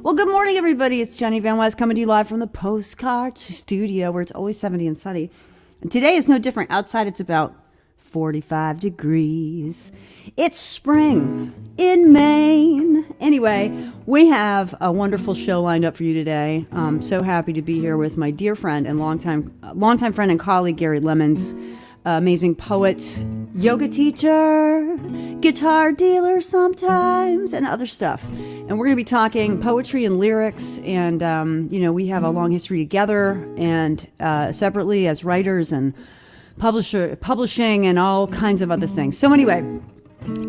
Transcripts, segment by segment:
Well, good morning, everybody. It's Jenny Van West coming to you live from the Postcards studio where it's always 70 and sunny. And today is no different. Outside, it's about 45 degrees. It's spring in Maine. Anyway, we have a wonderful show lined up for you today. I'm so happy to be here with my dear friend and longtime friend and colleague, Gary Lemons. Amazing poet, yoga teacher, guitar dealer sometimes, and other stuff. And we're going to be talking poetry and lyrics, and we have a long history together and separately as writers and publishing and all kinds of other things. So anyway,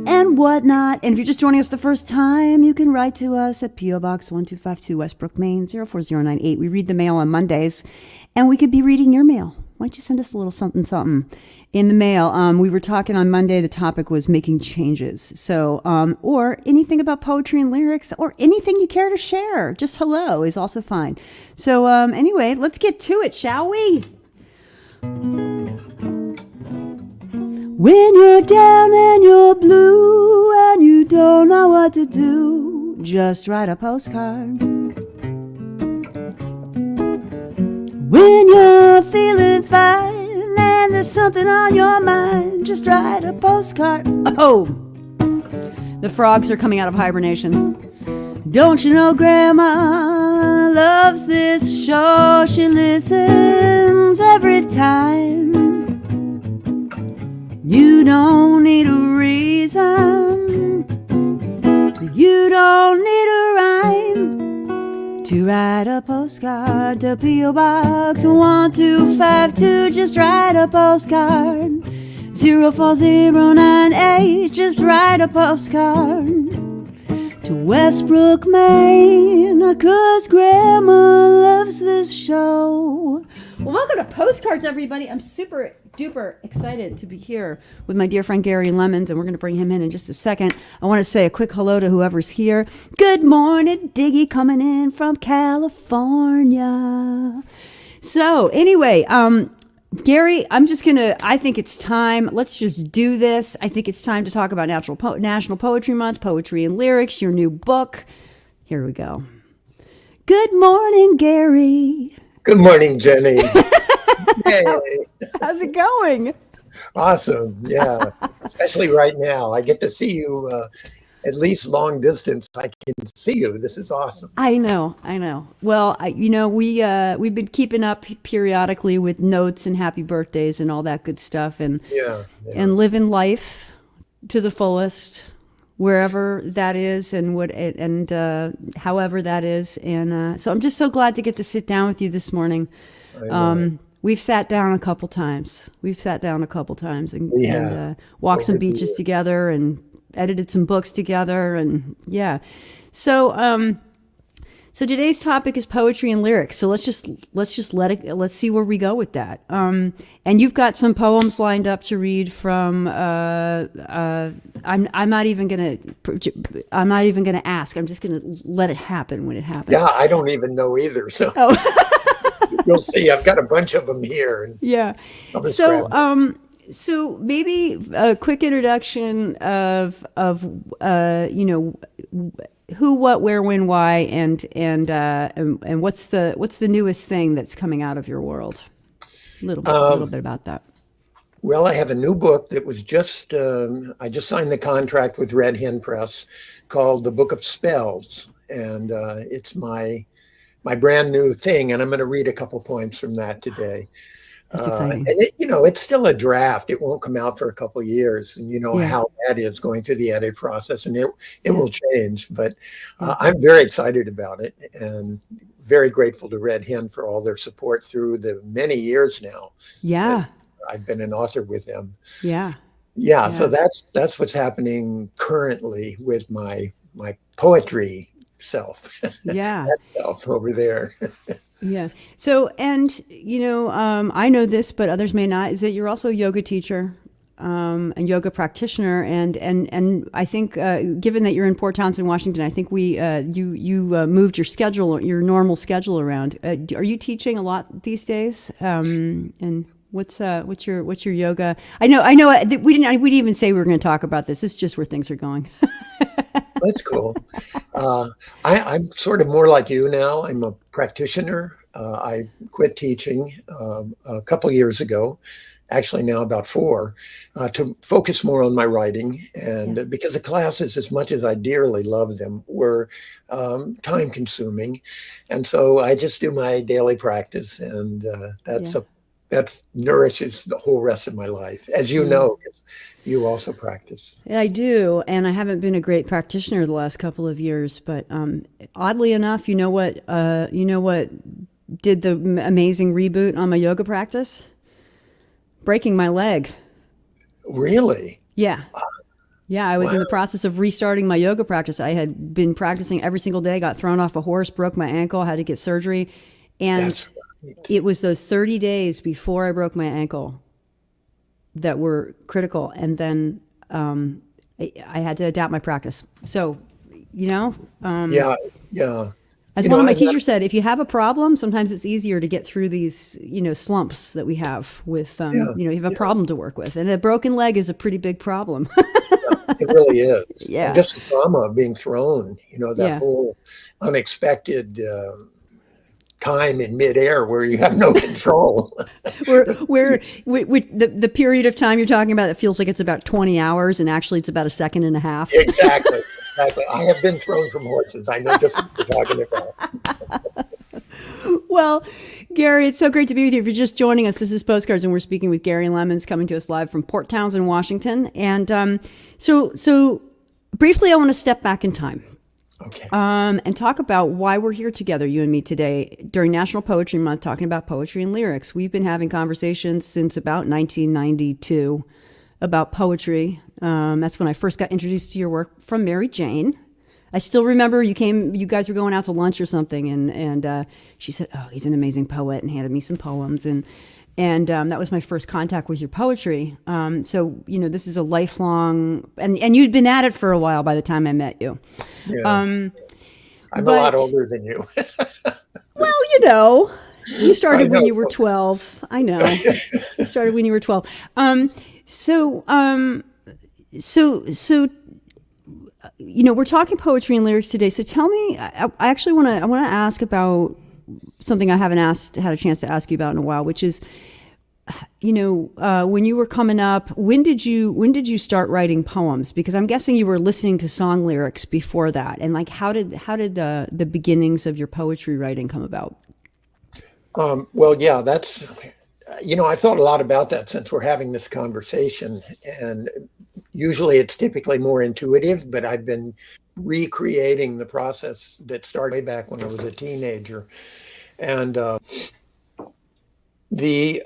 and whatnot. And if you're just joining us the first time, you can write to us at P.O. Box 1252, Westbrook, Maine, 04098. We read the mail on Mondays, and we could be reading your mail. Why don't you send us a little something in the mail? We were talking on Monday. The topic was making changes. So, or anything about poetry and lyrics, or anything you care to share. Just hello is also fine. So, anyway, let's get to it, shall we? When you're down and you're blue and you don't know what to do, just write a postcard. When you're feeling fine and there's something on your mind, just write a postcard. Oh, the frogs are coming out of hibernation. Don't you know Grandma loves this show? She listens every time. You don't need a reason. You don't need a rhyme to write a postcard to P.O. Box 1252. Just write a postcard. 04098. Just write a postcard to Westbrook, Maine, 'cause Grandma loves this show. Well, welcome to Postcards, everybody. I'm super duper excited to be here with my dear friend Gary Lemons, and we're going to bring him in just a second. I want to say a quick hello to whoever's here. Good morning, Diggy, coming in from California. So anyway, Gary, I think it's time. Let's just do this. I think it's time to talk about National Poetry Month, poetry and lyrics, your new book. Here we go. Good morning, Gary. Good morning, Jenny. Hey. How's it going? Awesome. Yeah. Especially right now. I get to see you at least long distance. I can see you. This is awesome. I know. Well, we've been keeping up periodically with notes and happy birthdays and all that good stuff, and living life to the fullest, wherever that is and however that is. And so I'm just so glad to get to sit down with you this morning. We've sat down a couple times. And walked some beaches together and edited some books together. And yeah. So today's topic is poetry and lyrics. So let's see where we go with that. And you've got some poems lined up to read from, I'm not even going to ask. I'm just going to let it happen when it happens. Yeah, I don't even know either. So you'll see. I've got a bunch of them here. Yeah. So maybe a quick introduction of who, what, where, when, why, and what's the newest thing that's coming out of your world? A little bit about that. Well, I have a new book that was I just signed the contract with Red Hen Press called The Book of Spells, and it's my brand new thing, and I'm going to read a couple poems from that today. That's exciting. And it's still a draft. It won't come out for a couple of years, and how that is going through the edit process, and it will change. But I'm very excited about it, and very grateful to Red Hen for all their support through the many years now. Yeah, I've been an author with them. Yeah. So that's what's happening currently with my poetry self. Yeah. That self over there. Yeah. So, and I know this, but others may not, is that you're also a yoga teacher, and yoga practitioner. And I think, given that you're in Port Townsend, Washington, I think you moved your normal schedule around. Are you teaching a lot these days? And what's your yoga? I know we didn't even say we were going to talk about this. It's just where things are going. That's cool. I'm sort of more like you now. I'm a practitioner. I quit teaching a couple years ago, actually now about 4, to focus more on my writing. And because the classes, as much as I dearly love them, were time consuming. And so I just do my daily practice, and that nourishes the whole rest of my life. As you know, 'cause you also practice. Yeah, I do, and I haven't been a great practitioner the last couple of years. But oddly enough, you know what did the amazing reboot on my yoga practice? Breaking my leg. Really? Yeah. Yeah, I was in Wow. the process of restarting my yoga practice. I had been practicing every single day, got thrown off a horse, broke my ankle, had to get surgery. And That's right. it was those 30 days before I broke my ankle that were critical. And then I had to adapt my practice. So, Yeah, yeah. as one of my teachers said, if you have a problem, sometimes it's easier to get through these, slumps that we have with, Yeah, you have a problem to work with. And a broken leg is a pretty big problem. it really is. Yeah. And just the trauma of being thrown, that Yeah. whole unexpected time in midair where you have no control. Where the period of time you're talking about, it feels like it's about 20 hours, and actually it's about a second and a half. Exactly. Exactly. I have been thrown from horses. I know just what you're talking about. Well, Gary, it's so great to be with you. If you're just joining us, this is Postcards, and we're speaking with Gary Lemons, coming to us live from Port Townsend, Washington. And so briefly, I want to step back in time. Okay. And talk about why we're here together, you and me, today during National Poetry Month, talking about poetry and lyrics. We've been having conversations since about 1992 about poetry. That's when I first got introduced to your work from Mary Jane. I still remember you guys were going out to lunch or something, and she said, "Oh, he's an amazing poet," and handed me some poems, and that was my first contact with your poetry. So this is a lifelong, and you'd been at it for a while by the time I met you. Yeah. I'm a lot older than you. Well, you started when you were so. 12. I know. You started when you were 12. So we're talking poetry and lyrics today. So tell me, I actually want to ask about something I haven't had a chance to ask you about in a while, which is, when you were coming up, when did you start writing poems? Because I'm guessing you were listening to song lyrics before that. And how did the beginnings of your poetry writing come about? Well, yeah, that's, I thought a lot about that since we're having this conversation, and usually it's typically more intuitive, but I've been recreating the process that started way back when I was a teenager. And the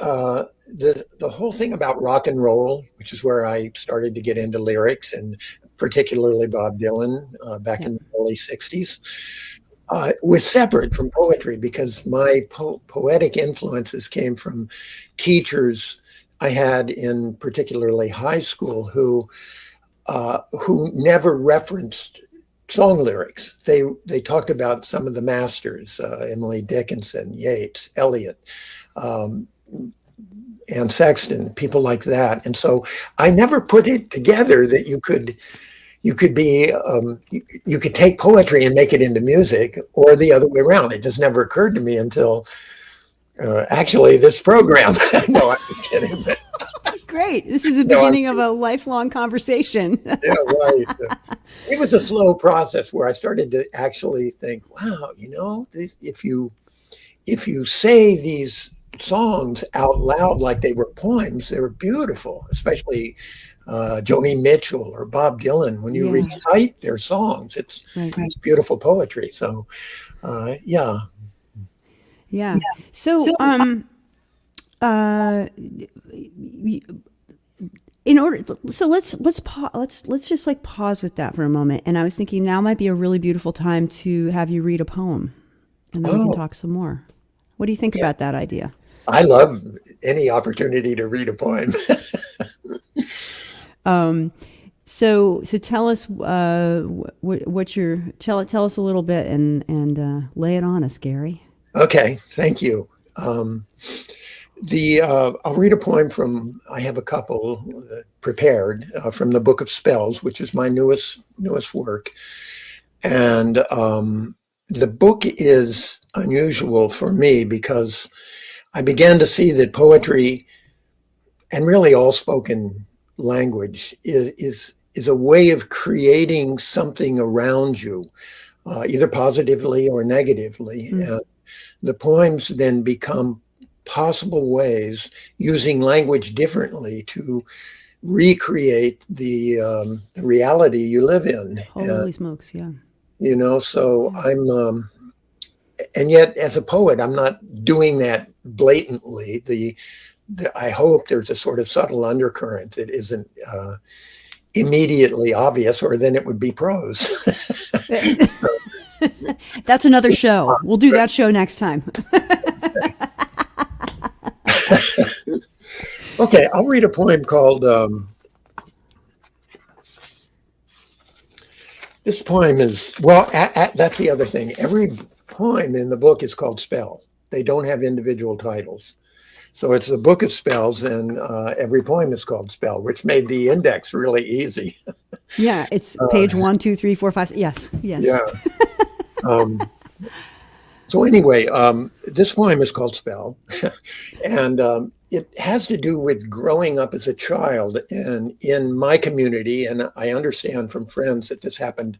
whole thing about rock and roll, which is where I started to get into lyrics, and particularly Bob Dylan back in the early 60s, was separate from poetry because my poetic influences came from teachers I had in particularly high school who never referenced song lyrics. They talked about some of the masters, Emily Dickinson, Yeats, Eliot, and Sexton, people like that. And so I never put it together that you could take poetry and make it into music, or the other way around. It just never occurred to me until actually this program. No, I'm just kidding. Great. This is the beginning of a lifelong conversation. Yeah, right. It was a slow process where I started to actually think, wow, if you say these songs out loud like they were poems, they were beautiful, especially Joni Mitchell or Bob Dylan. When you recite their songs, it's beautiful poetry. So, yeah. Yeah. So let's just pause with that for a moment. And I was thinking now might be a really beautiful time to have you read a poem, and then we can talk some more. What do you think about that idea? I love any opportunity to read a poem. So tell us tell us a little bit and lay it on us, Gary. Okay, thank you. I'll read a poem I have a couple prepared from the Book of Spells, which is my newest work. And the book is unusual for me because I began to see that poetry, and really all spoken language, is a way of creating something around you, either positively or negatively. And the poems then become possible ways, using language differently, to recreate the reality you live in. Holy smokes, yeah. So and yet as a poet, I'm not doing that blatantly. I hope there's a sort of subtle undercurrent that isn't immediately obvious, or then it would be prose. That's another show. We'll do that show next time. Okay, I'll read a poem called, this poem is, well, that's the other thing. Every poem in the book is called Spell. They don't have individual titles. So it's the Book of Spells, and every poem is called Spell, which made the index really easy. Yeah, it's page 1, 2, 3, 4, 5. Yes. Yeah. So anyway, this poem is called Spell, and it has to do with growing up as a child. And in my community, and I understand from friends that this happened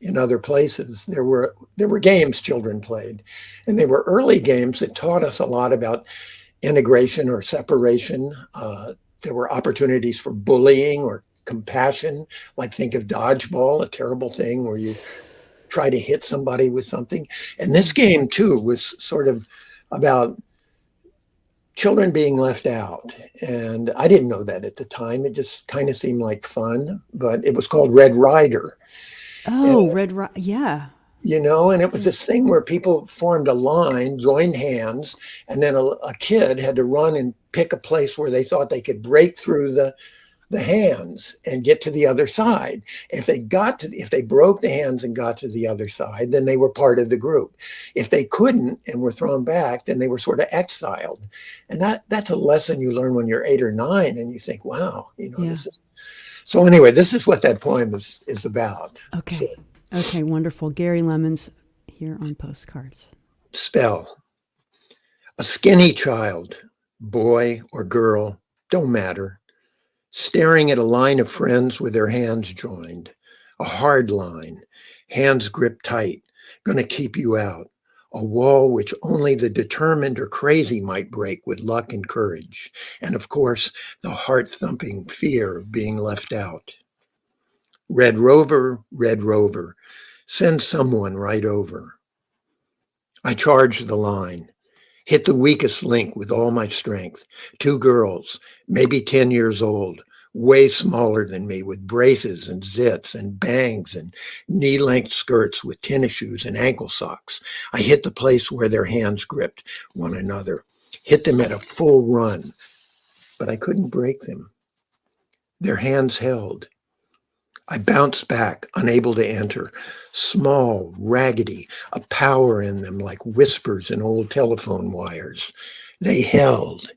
in other places, there were games children played, and they were early games that taught us a lot about integration or separation. There were opportunities for bullying or compassion, like think of dodgeball, a terrible thing where you try to hit somebody with something. And this game too was sort of about children being left out. And I didn't know that at the time. It just kind of seemed like fun, but it was called Red Rider. Oh, yeah. And it was this thing where people formed a line, joined hands, and then a kid had to run and pick a place where they thought they could break through the hands and get to the other side. If they broke the hands and got to the other side, then they were part of the group. If they couldn't and were thrown back, then they were sort of exiled. And that's a lesson you learn when you're 8 or 9, and you think, wow, this is. So anyway, this is what that poem is about. Okay. Okay, wonderful. Gary Lemons here on Postcards. Spell. A skinny child, boy or girl, don't matter, staring at a line of friends with their hands joined, a hard line, hands gripped tight, gonna keep you out, a wall which only the determined or crazy might break with luck and courage, and of course, the heart-thumping fear of being left out. Red Rover, send someone right over. I charged the line, hit the weakest link with all my strength. 2 girls, maybe 10 years old, way smaller than me, with braces and zits and bangs and knee-length skirts with tennis shoes and ankle socks. I hit the place where their hands gripped one another, hit them at a full run, but I couldn't break them. Their hands held. I bounced back, unable to enter, small, raggedy, a power in them like whispers in old telephone wires. They held.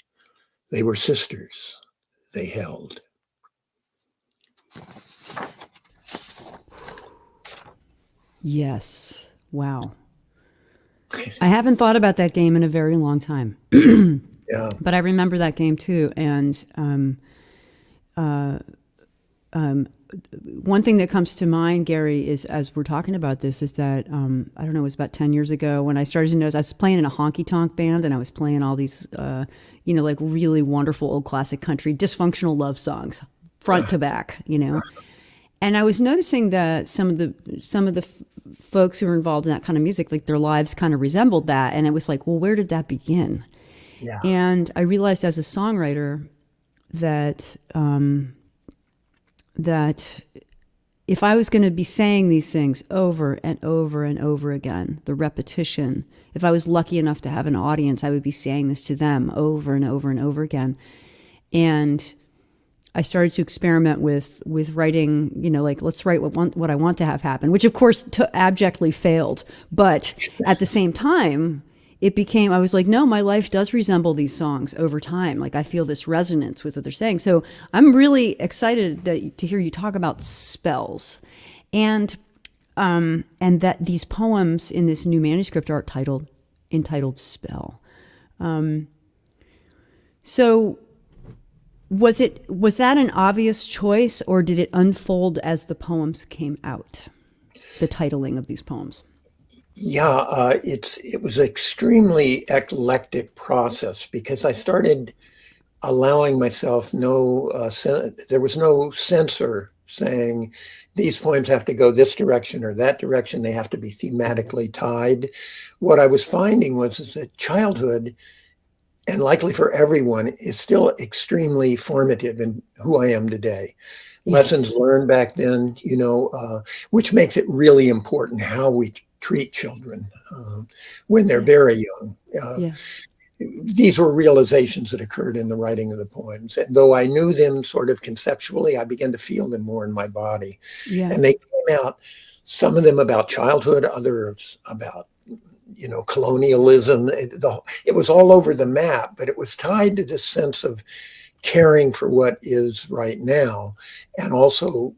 They were sisters. They held. Yes. Wow. I haven't thought about that game in a very long time. Yeah. But I remember that game too. And one thing that comes to mind, Gary, is as we're talking about this, is that, I don't know, it was about 10 years ago when I started to notice I was playing in a honky-tonk band, and I was playing all these, like really wonderful old classic country, dysfunctional love songs, front to back, And I was noticing that some of the folks who were involved in that kind of music, like their lives kind of resembled that. And it was like, well, where did that begin? Yeah. And I realized as a songwriter that that if I was going to be saying these things over and over and over again, the repetition, if I was lucky enough to have an audience, I would be saying this to them over and over and over again. And I started to experiment with writing, let's write what I want to have happen, which of course abjectly failed. But at the same time, it became, I was like, no, my life does resemble these songs over time. Like I feel this resonance with what they're saying. So I'm really excited to hear you talk about spells, and that these poems in this new manuscript are entitled Spell. So was that an obvious choice, or did it unfold as the poems came out? The titling of these poems. Yeah, it was an extremely eclectic process because I started allowing myself there was no censor saying these poems have to go this direction or that direction. They have to be thematically tied. What I was finding is that childhood, and likely for everyone, is still extremely formative in who I am today. Yes. Lessons learned back then, which makes it really important how we treat children when they're very young. These were realizations that occurred in the writing of the poems. And though I knew them sort of conceptually, I began to feel them more in my body. Yeah. And they came out, some of them about childhood, others about colonialism. It was all over the map, but it was tied to this sense of caring for what is right now, and also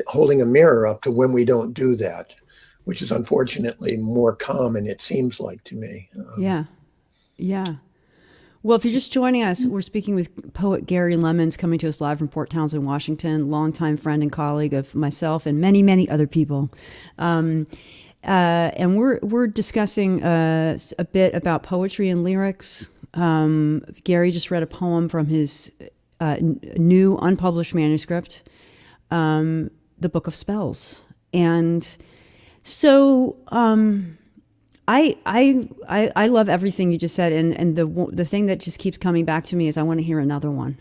holding a mirror up to when we don't do that, which is unfortunately more common, it seems like to me. Yeah. Well, if you're just joining us, we're speaking with poet Gary Lemons, coming to us live from Port Townsend, Washington, longtime friend and colleague of myself and many, many other people. And we're discussing a bit about poetry and lyrics. Gary just read a poem from his new unpublished manuscript, The Book of Spells. And so I love everything you just said, and the thing that just keeps coming back to me is I want to hear another one.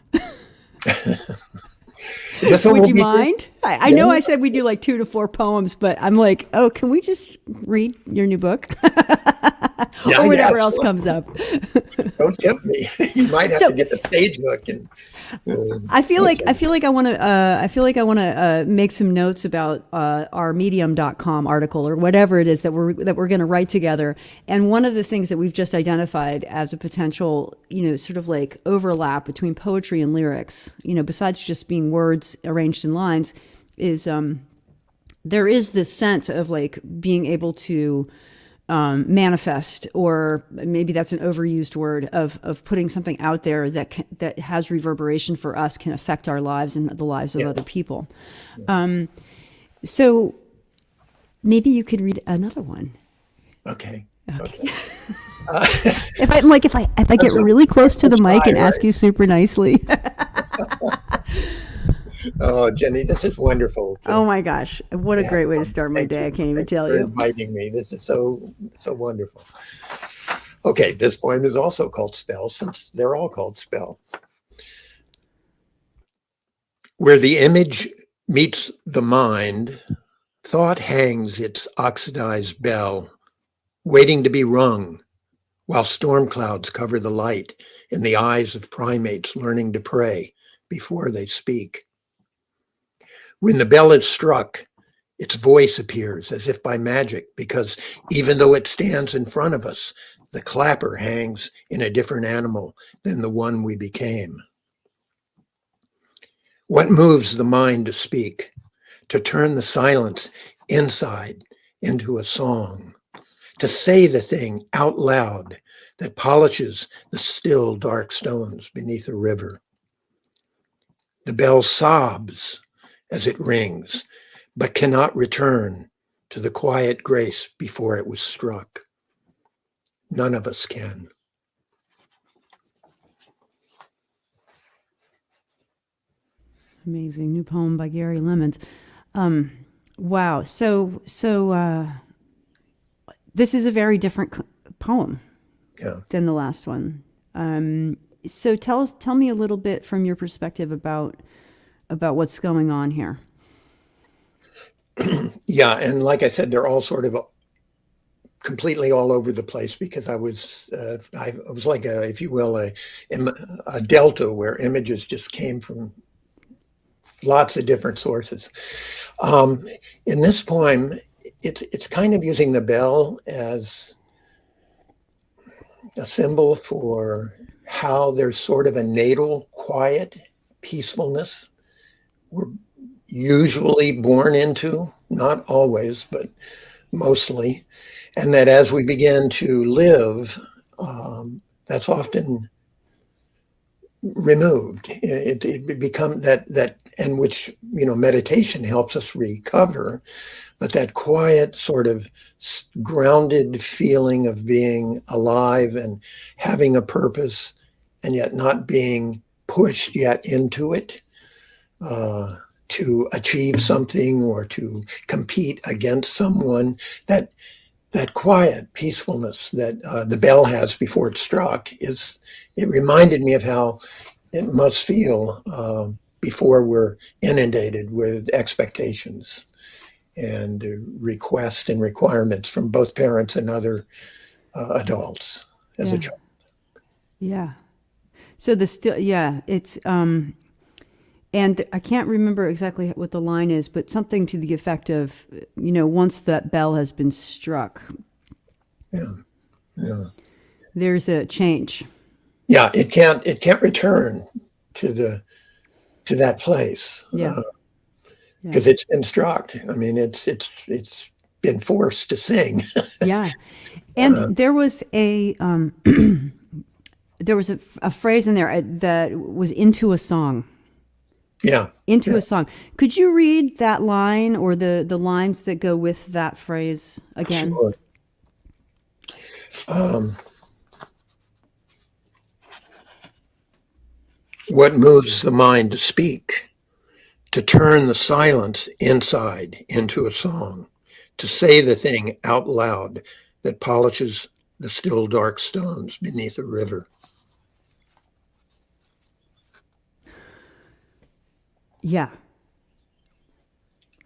Would you mind? I know I said we do like 2 to 4 poems, but I'm like, oh, can we just read your new book? Or whatever else comes up. Don't tempt me. You might have to get the stage hook. And I feel like I want to make some notes about our medium.com article or whatever it is that we're going to write together. And one of the things that we've just identified as a potential, sort of like overlap between poetry and lyrics, besides just being words arranged in lines, is there is this sense of like being able to manifest, or maybe that's an overused word, of putting something out there that has reverberation for us, can affect our lives and the lives of other people. So maybe you could read another one. Okay. If I get really close to the mic and ask you super nicely. Oh, Jenny, this is wonderful. Oh my gosh, what a great way to start my day! I can't even tell you. Inviting me. This is so wonderful. Okay, this poem is also called Spell, since they're all called Spell. Where the image meets the mind, thought hangs its oxidized bell, waiting to be rung, while storm clouds cover the light in the eyes of primates learning to pray before they speak. When the bell is struck, its voice appears as if by magic, because even though it stands in front of us, the clapper hangs in a different animal than the one we became. What moves the mind to speak, to turn the silence inside into a song, to say the thing out loud that polishes the still dark stones beneath a river? The bell sobs as it rings, but cannot return to the quiet grace before it was struck. None of us can. Amazing new poem by Gary Lemons. Wow. So this is a very different poem than the last one. So tell me a little bit from your perspective about what's going on here. Yeah, and like I said, they're all sort of completely all over the place, because I was like if you will, a delta where images just came from lots of different sources. In this poem, it's kind of using the bell as a symbol for how there's sort of a natal quiet peacefulness we're usually born into, not always, but mostly. And that as we begin to live, that's often removed. It becomes that, and which, meditation helps us recover, but that quiet sort of grounded feeling of being alive and having a purpose and yet not being pushed yet into it, to achieve something or to compete against someone, that quiet peacefulness that the bell has before it struck, it reminded me of how it must feel before we're inundated with expectations and requests and requirements from both parents and other adults as a child. Yeah. So it's and I can't remember exactly what the line is, but something to the effect of, once that bell has been struck, there's a change. Yeah, it can't return to that place. Because it's been struck. I mean, it's been forced to sing. Yeah, and there was a phrase in there that was into a song. Yeah, into a song. Could you read that line or the lines that go with that phrase again? Sure. What moves the mind to speak? To turn the silence inside into a song, to say the thing out loud that polishes the still dark stones beneath a river. Yeah.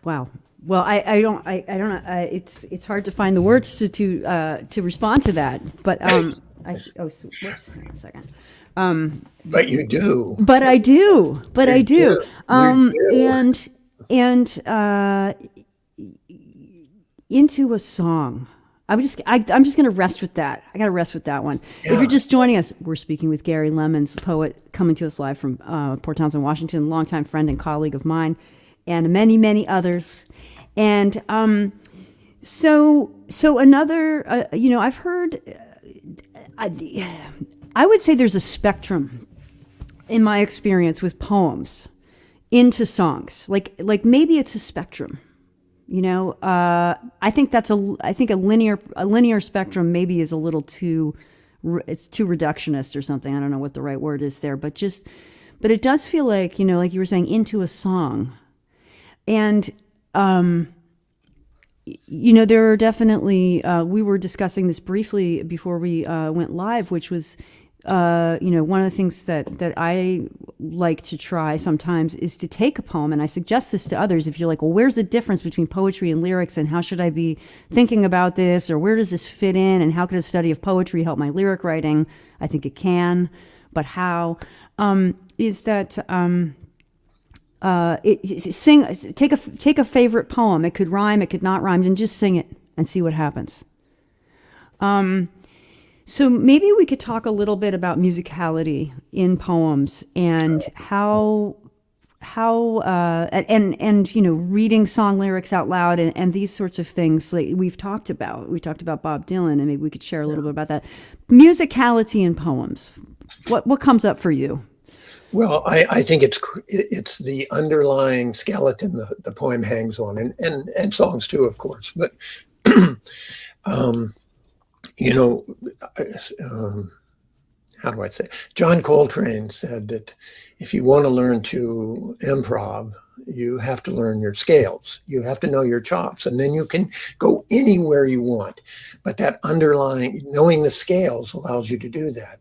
Wow. Well, I don't know. It's hard to find the words to respond to that. But whoops, hang on a second. But you do. But I do. But I do. You do. And into a song. I'm just going to rest with that. I got to rest with that one. Yeah. If you're just joining us, we're speaking with Gary Lemons, poet, coming to us live from Port Townsend, Washington, longtime friend and colleague of mine, and many, many others. And so another, I've heard, I would say there's a spectrum in my experience with poems into songs. Like maybe it's a spectrum. I think a linear spectrum maybe is a little too reductionist or something. I don't know what the right word is there, but it does feel like, like you were saying, into a song. And, there are definitely, we were discussing this briefly before we went live, which was, one of the things that I like to try sometimes is to take a poem, and I suggest this to others. If you're like, well, where's the difference between poetry and lyrics, and how should I be thinking about this, or where does this fit in, and how could a study of poetry help my lyric writing? I think it can, but how? Is that take a favorite poem. It could rhyme, it could not rhyme, and just sing it and see what happens. So maybe we could talk a little bit about musicality in poems and how reading song lyrics out loud and these sorts of things like we've talked about. We talked about Bob Dylan, and maybe we could share a little bit about that. Musicality in poems. What comes up for you? Well, I think it's the underlying skeleton the poem hangs on, and songs too, of course. But how do I say? John Coltrane said that if you want to learn to improv, you have to learn your scales. You have to know your chops, and then you can go anywhere you want. But that underlying, knowing the scales allows you to do that.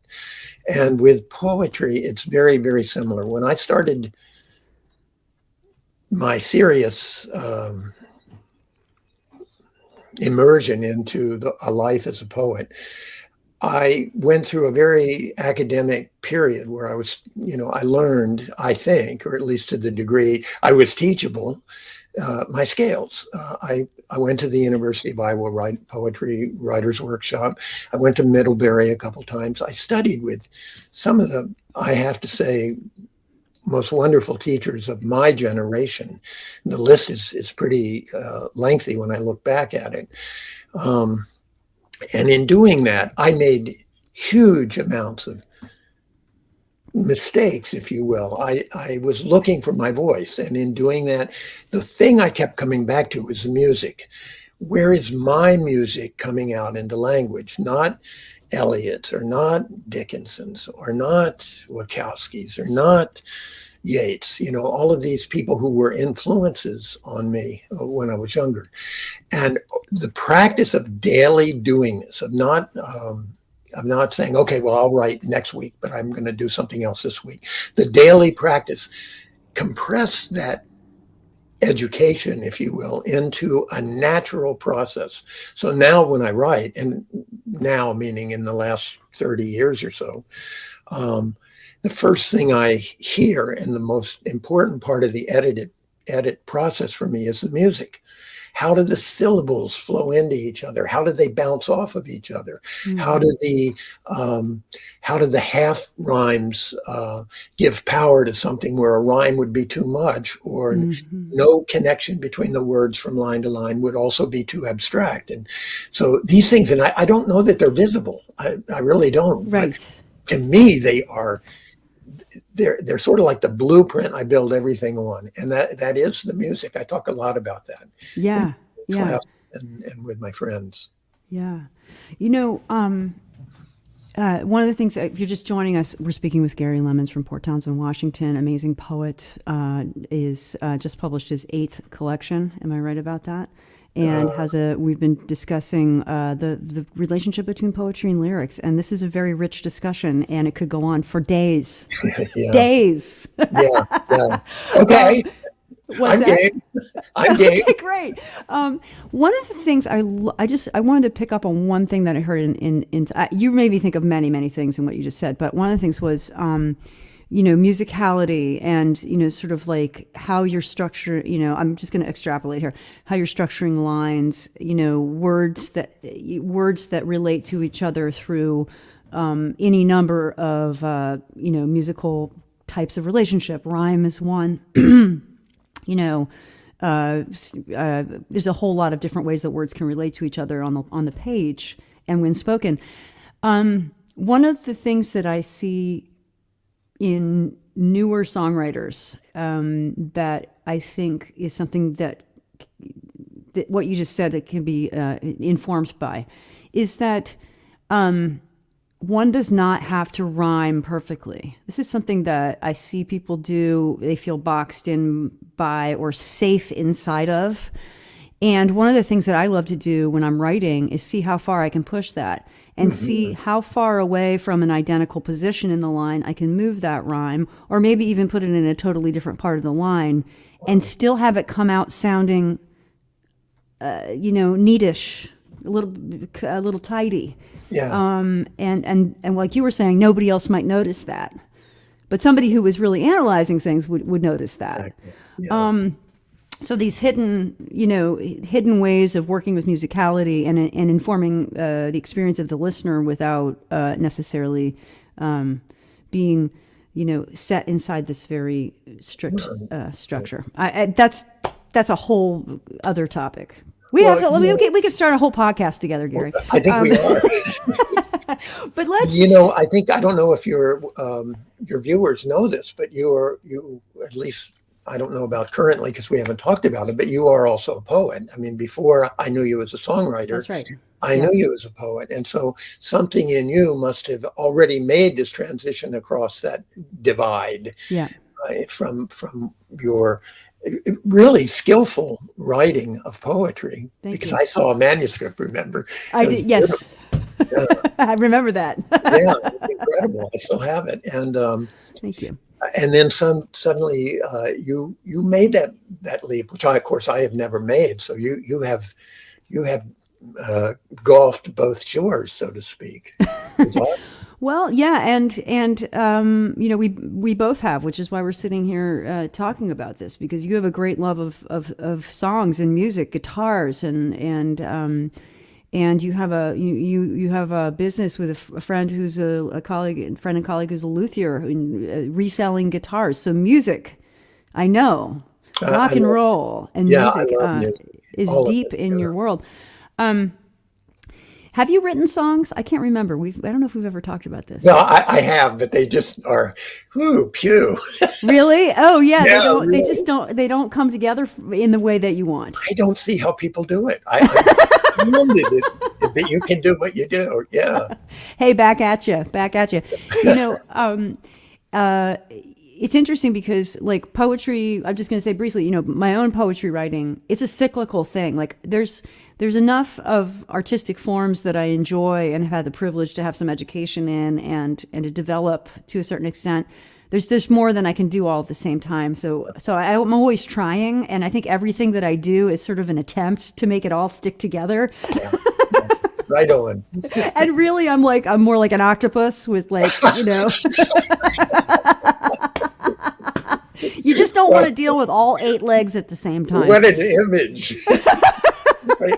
And with poetry, it's very, very similar. When I started my serious immersion into a life as a poet, I went through a very academic period where I was, I learned, I think, or at least to the degree I was teachable, my scales. I went to the University of Iowa Poetry Writers Workshop. I went to Middlebury a couple times. I studied with some of the, I have to say, most wonderful teachers of my generation. The list is pretty lengthy when I look back at it. And in doing that, I made huge amounts of mistakes, if you will. I was looking for my voice. And in doing that, the thing I kept coming back to was the music. Where is my music coming out into language? Not Eliot's, or not Dickinson's, or not Wachowski's, or not Yeats, all of these people who were influences on me when I was younger. And the practice of daily doing this, of not saying, okay, well, I'll write next week, but I'm going to do something else this week. The daily practice compressed that education, if you will, into a natural process. So now when I write, and now meaning in the last 30 years or so, the first thing I hear, and the most important part of the edit process for me, is the music. How do the syllables flow into each other? How do they bounce off of each other? Mm-hmm. How do the half rhymes give power to something where a rhyme would be too much, or no connection between the words from line to line would also be too abstract? And so these things, and I don't know that they're visible. I really don't. Right. But to me, they are. They're sort of like the blueprint I build everything on, and that is the music. I talk a lot about that. Yeah, class and with my friends. Yeah, one of the things, if you're just joining us, we're speaking with Gary Lemons from Port Townsend, Washington. Amazing poet, is just published his 8th collection. Am I right about that? And we've been discussing the relationship between poetry and lyrics, and this is a very rich discussion, and it could go on for days. Days. Yeah. Okay. I'm game. Okay, great. One of the things I wanted to pick up on one thing that I heard in you made me think of many things in what you just said, but one of the things was musicality, and sort of like how you're structured. I'm just going to extrapolate here. How you're structuring lines. Words that relate to each other through any number of musical types of relationship. Rhyme is one. There's a whole lot of different ways that words can relate to each other on the page and when spoken. One of the things that I see in newer songwriters that I think is something that what you just said that can be informed by is that one does not have to rhyme perfectly. This is something that I see people do. They feel boxed in by or safe inside of. And one of the things that I love to do when I'm writing is see how far I can push that and see how far away from an identical position in the line I can move that rhyme, or maybe even put it in a totally different part of the line and still have it come out sounding, neatish, a little tidy. Yeah. And like you were saying, nobody else might notice that, but somebody who was really analyzing things would notice that. Exactly. Yeah. So these hidden ways of working with musicality and informing the experience of the listener without necessarily being, set inside this very strict structure. That's a whole other topic. We could start a whole podcast together, Gary. I think we are. But let's. I don't know if your viewers know this, but you at least. I don't know about currently because we haven't talked about it, but you are also a poet. I mean, before I knew you as a songwriter, that's right. I knew you as a poet. And so something in you must have already made this transition across that divide from your really skillful writing of poetry. Because I saw a manuscript, remember? I did, yes. Yeah. I remember that. Yeah, it's incredible. I still have it. And thank you. And then suddenly you made that leap, which of course I have never made. So you have golfed both shores, so to speak. Is that- Well, yeah, and we both have, which is why we're sitting here talking about this, because you have a great love of songs and music, guitars, and you have you have a business with a friend who's a friend and colleague who's a luthier, reselling guitars. So music, I know, rock and roll and music I love music. is All of deep it, in yeah. your world. Have you written songs? I can't remember. I don't know if we've ever talked about this. No, I have, but they just are, pew. Really? Oh yeah, Yeah, they don't. They really. just don't. They don't come together in the way that you want. I don't see how people do it. I'm wondered that you can do what you do. Yeah. Hey, back at you. Back at you. You know, it's interesting because like poetry, I'm just going to say briefly, my own poetry writing, it's a cyclical thing. Like there's enough of artistic forms that I enjoy and have had the privilege to have some education in and to develop to a certain extent. There's just more than I can do all at the same time. So I'm always trying, and I think everything that I do is sort of an attempt to make it all stick together. Yeah. Right on. And really, I'm more like an octopus with you just don't want to deal with all 8 legs at the same time. What an image.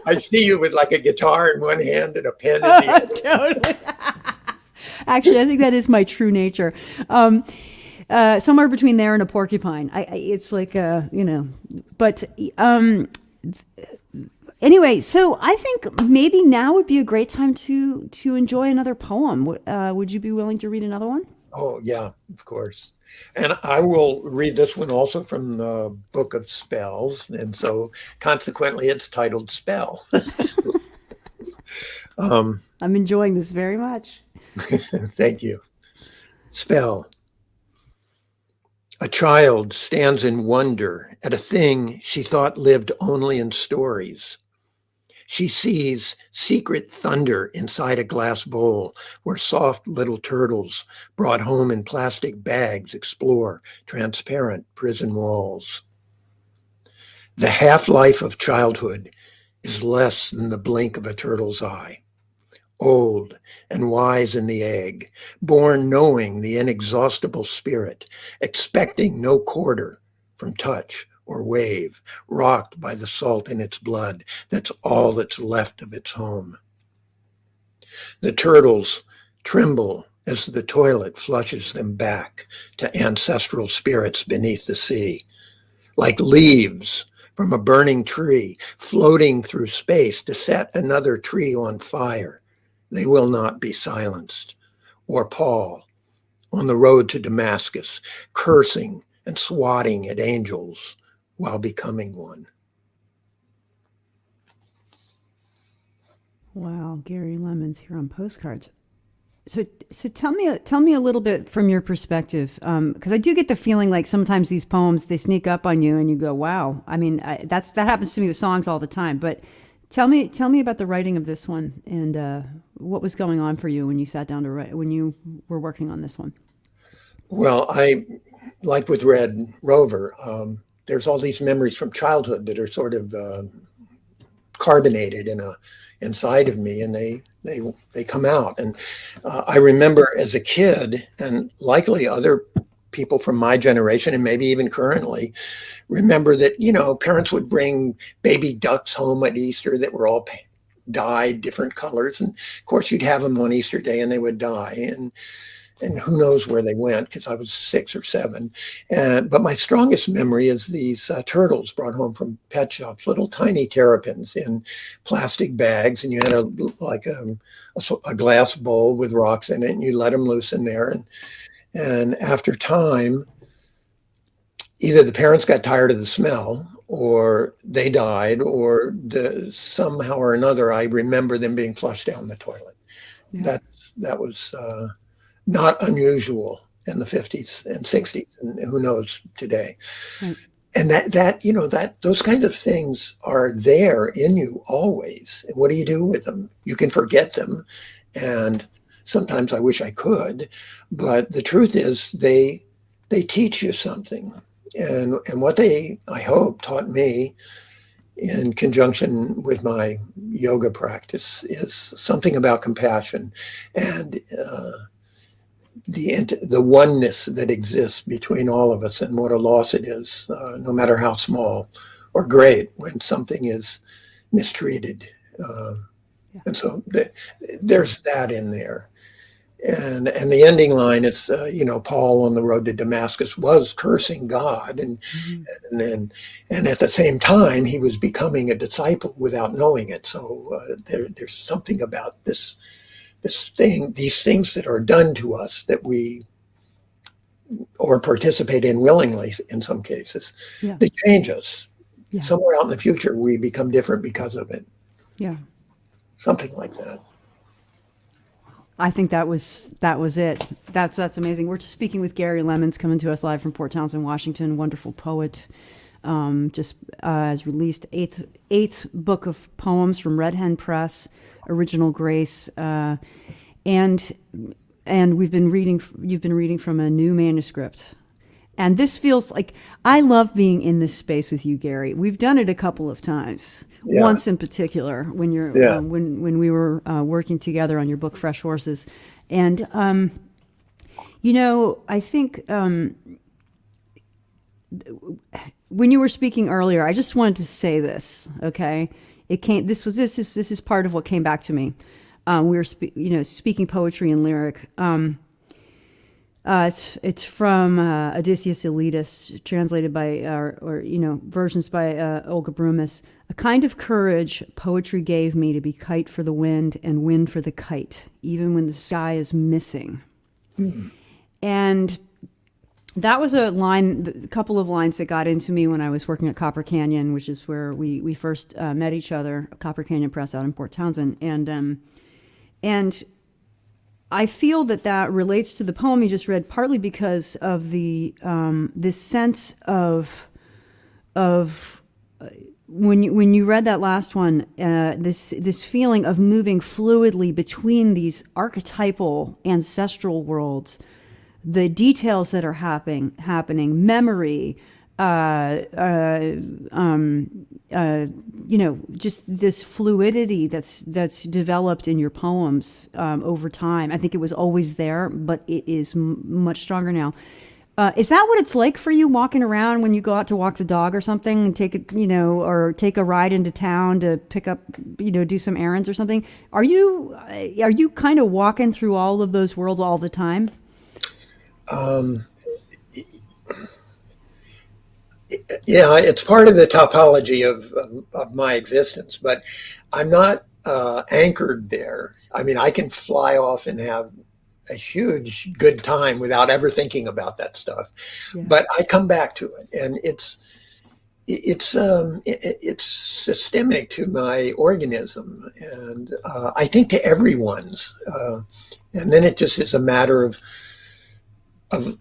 I see you with like a guitar in one hand and a pen in the other. Totally. Actually, I think that is my true nature. Somewhere between there and a porcupine. It's like, but anyway, so I think maybe now would be a great time to enjoy another poem. Would you be willing to read another one? Oh, yeah, of course. And I will read this one also from the Book of Spells. And so consequently, it's titled Spell. I'm enjoying this very much. Thank you. Spell. A child stands in wonder at a thing she thought lived only in stories. She sees secret thunder inside a glass bowl where soft little turtles brought home in plastic bags explore transparent prison walls. The half-life of childhood is less than the blink of a turtle's eye. Old and wise in the egg, born knowing the inexhaustible spirit, expecting no quarter from touch or wave, rocked by the salt in its blood, that's all that's left of its home. The turtles tremble as the toilet flushes them back to ancestral spirits beneath the sea, like leaves from a burning tree floating through space to set another tree on fire. They will not be silenced. Or Paul on the road to Damascus, cursing and swatting at angels while becoming one. Wow, Gary Lemons here on Postcards. So tell me a little bit from your perspective, because I do get the feeling like sometimes these poems, they sneak up on you and you go, wow. I mean, that happens to me with songs all the time. But tell me about the writing of this one and what was going on for you when you sat down to write, when you were working on this one. Well, I, like with Red Rover, there's all these memories from childhood that are sort of carbonated inside of me, and they come out. And I remember as a kid, and likely other people from my generation, and maybe even currently, remember that, parents would bring baby ducks home at Easter that were all dyed different colors. And of course, you'd have them on Easter Day and they would die. And who knows where they went, because I was 6 or 7. But my strongest memory is these turtles brought home from pet shops, little tiny terrapins in plastic bags. And you had a glass bowl with rocks in it, and you let them loose in there. And after time, either the parents got tired of the smell, or they died, or somehow or another, I remember them being flushed down the toilet. Yeah. That was not unusual in the 50s and 60s, and who knows today. Right. And that those kinds of things are there in you always. And what do you do with them? You can forget them, and sometimes I wish I could, but the truth is they teach you something. And what they, I hope, taught me in conjunction with my yoga practice is something about compassion and the oneness that exists between all of us, and what a loss it is, no matter how small or great, when something is mistreated. And so there's that in there. And the ending line is, Paul on the road to Damascus was cursing God, and at the same time he was becoming a disciple without knowing it. So there's something about these things that are done to us that we or participate in willingly in some cases. They change us. Somewhere out in the future we become different because of it. Something like that. I think that was it. That's amazing. We're speaking with Gary Lemons, coming to us live from Port Townsend, Washington. Wonderful poet. Just has released eighth book of poems from Red Hen Press, Original Grace, and you've been reading from a new manuscript. And this feels like, I love being in this space with you, Gary. We've done it a couple of times. Once in particular, when when we were working together on your book, Fresh Horses. And, I think when you were speaking earlier, I just wanted to say this, okay? This is part of what came back to me. We were speaking poetry and lyric. It's from Odysseus Elitist, translated by, versions by Olga Brumis. A kind of courage poetry gave me to be kite for the wind and wind for the kite, even when the sky is missing. And that was a couple of lines that got into me when I was working at Copper Canyon, which is where we first met each other, Copper Canyon Press out in Port Townsend. And I feel that relates to the poem you just read, partly because of this sense of when you read that last one, this feeling of moving fluidly between these archetypal ancestral worlds, the details that are happening, memory, just this fluidity that's developed in your poems over time. I think it was always there, but it is much stronger now. Is that what it's like for you walking around when you go out to walk the dog or something and take a ride into town to pick up, do some errands or something? Are you kind of walking through all of those worlds all the time? Yeah, it's part of the topology of my existence, but I'm not anchored there. I mean, I can fly off and have a huge good time without ever thinking about that stuff. But I come back to it, and it's systemic to my organism, and I think to everyone's. And then it just is a matter of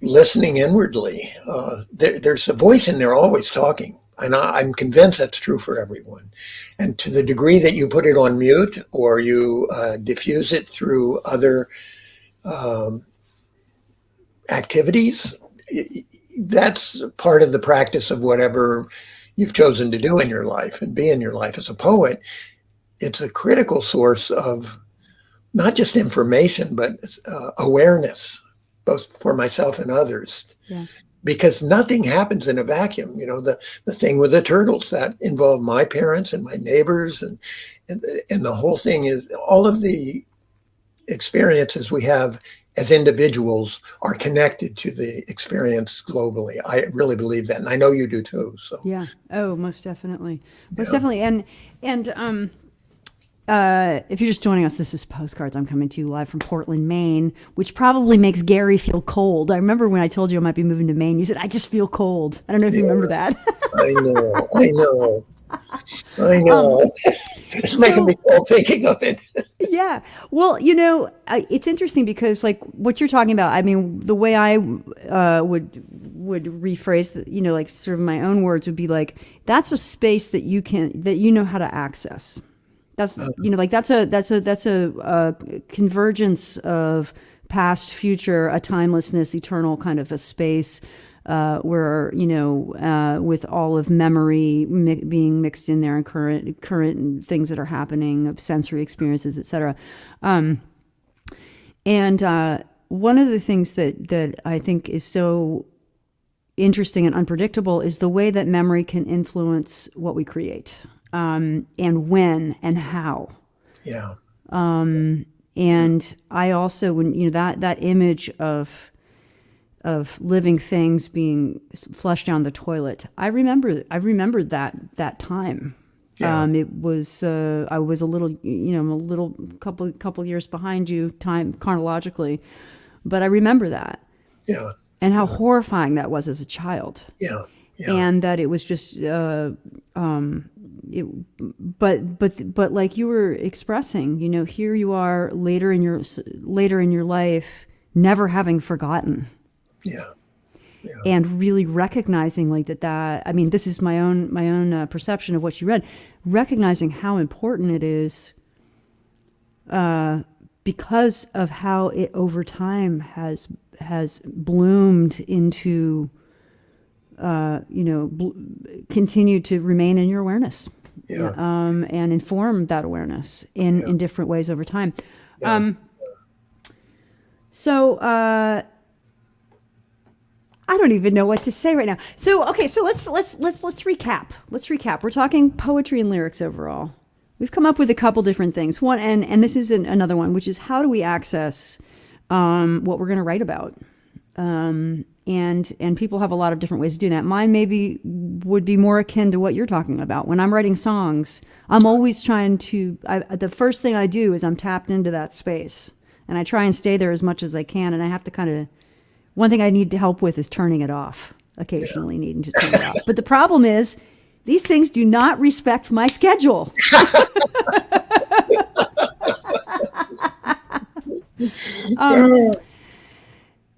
listening inwardly. There's a voice in there always talking, and I'm convinced that's true for everyone. And to the degree that you put it on mute or you diffuse it through other activities, that's part of the practice of whatever you've chosen to do in your life and be in your life. As a poet, it's a critical source of not just information, but awareness, both for myself and others. Because nothing happens in a vacuum. The thing with the turtles, that involved my parents and my neighbors, and the whole thing is all of the experiences we have as individuals are connected to the experience globally. I really believe that, and I know you do too. So most definitely, definitely. And if you're just joining us, this is Postcards. I'm coming to you live from Portland, Maine, which probably makes Gary feel cold. I remember when I told you I might be moving to Maine, you said, I just feel cold. I don't know if you remember that. I know. It's making me cold thinking of it. Yeah. Well, it's interesting because like what you're talking about, I mean, the way I would rephrase like sort of my own words would be like, that's a space that you know how to access. That's that's a convergence of past, future, a timelessness, eternal kind of a space where, with all of memory being mixed in there and current things that are happening, of sensory experiences, etc. And one of the things that I think is so interesting and unpredictable is the way that memory can influence what we create, and when and how. Yeah. And I also, when that image of living things being flushed down the toilet, I remembered that time. Yeah. It was I was a little couple years behind you time chronologically, but I remember that. Yeah. And how horrifying that was as a child. Yeah. Yeah. And that it was just, but like you were expressing, here you are later in your life, never having forgotten. Yeah. Yeah. And really recognizing like that, I mean, this is my own perception of what you read, recognizing how important it is, because of how it over time has bloomed into, continue to remain in your awareness, Yeah. and inform that awareness in different ways over time. Yeah. So I don't even know what to say right now. So okay, so let's recap. Let's recap. We're talking poetry and lyrics overall. We've come up with a couple different things. One, and this is another one, which is how do we access what we're going to write about? And people have a lot of different ways to do that. Mine maybe would be more akin to what you're talking about. When I'm writing songs, I'm always trying to, the first thing I do is I'm tapped into that space, and I try and stay there as much as I can. And I have to kind of, one thing I need to help with is turning it off, occasionally needing to turn it off. But the problem is, these things do not respect my schedule.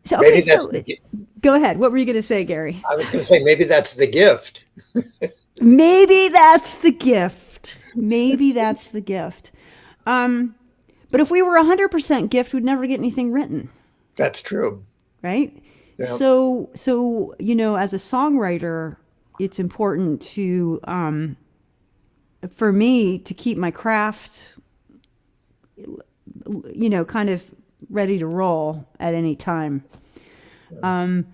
So, okay, go ahead. What were you going to say, Gary? I was going to say, maybe that's the gift. Maybe that's the gift. Maybe that's the gift. But if we were 100% gift, we'd never get anything written. That's true. Right? Yeah. So, as a songwriter, it's important to, for me, to keep my craft, kind of ready to roll at any time. Do